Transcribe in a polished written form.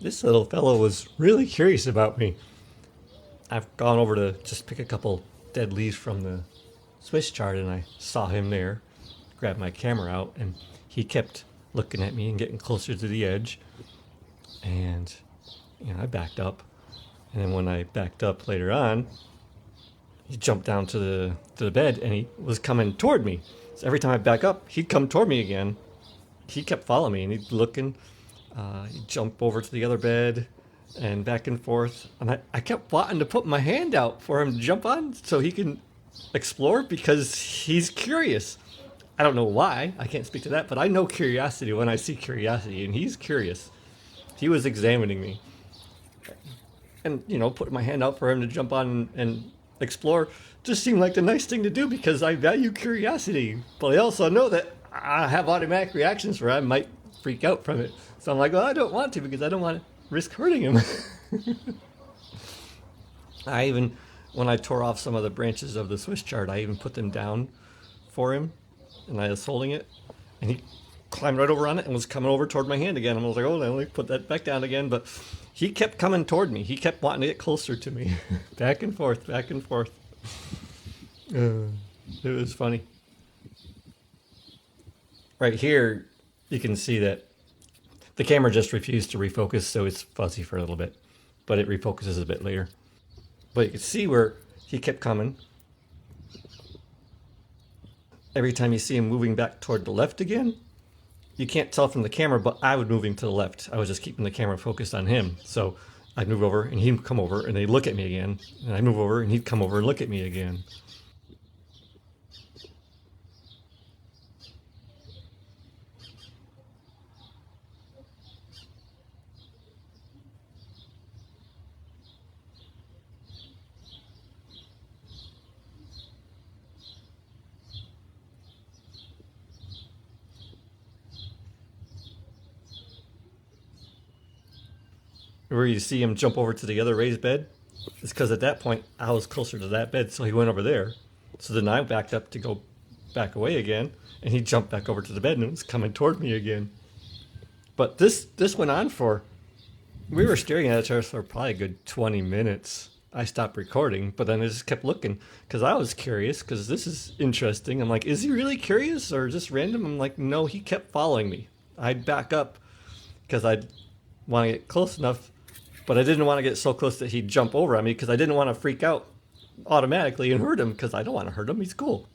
This little fellow was really curious about me. I've gone over to just pick a couple dead leaves from the Swiss chard and I saw him there, grabbed my camera out, and he kept looking at me and getting closer to the edge. And, I backed up. And then when I backed up later on, he jumped down to the bed and he was coming toward me. So every time I back up, he'd come toward me again. He kept following me and he'd looking. He'd jump over to the other bed and back and forth. And I kept wanting to put my hand out for him to jump on so he can explore because he's curious. I don't know why. I can't speak to that, but I know curiosity when I see curiosity, and he's curious. He was examining me. And, putting my hand out for him to jump on and explore just seemed like the nice thing to do because I value curiosity. But I also know that I have automatic reactions where I might freak out from it. So I'm like, well, I don't want to because I don't want to risk hurting him. I even, when I tore off some of the branches of the Swiss chard, I even put them down for him and I was holding it and he climbed right over on it and was coming over toward my hand again. I was like, oh, let me put that back down again. But he kept coming toward me. He kept wanting to get closer to me. Back and forth, back and forth. It was funny. Right here, you can see that the camera just refused to refocus, so it's fuzzy for a little bit. But it refocuses a bit later. But you can see where he kept coming. Every time you see him moving back toward the left again, you can't tell from the camera, but I was moving to the left. I was just keeping the camera focused on him. So I'd move over and he'd come over and they'd look at me again. And I'd move over and he'd come over and look at me again. Where you see him jump over to the other raised bed, it's because at that point I was closer to that bed, so he went over there. So then I backed up to go back away again, and he jumped back over to the bed and was coming toward me again. But this went on for, we were staring at each other for probably a good 20 minutes. I stopped recording, but then I just kept looking because I was curious because this is interesting. I'm like, is he really curious or just random? I'm like, no, he kept following me. I'd back up because I'd want to get close enough, but I didn't want to get so close that he'd jump over on me because I didn't want to freak out automatically and hurt him because I don't want to hurt him. He's cool.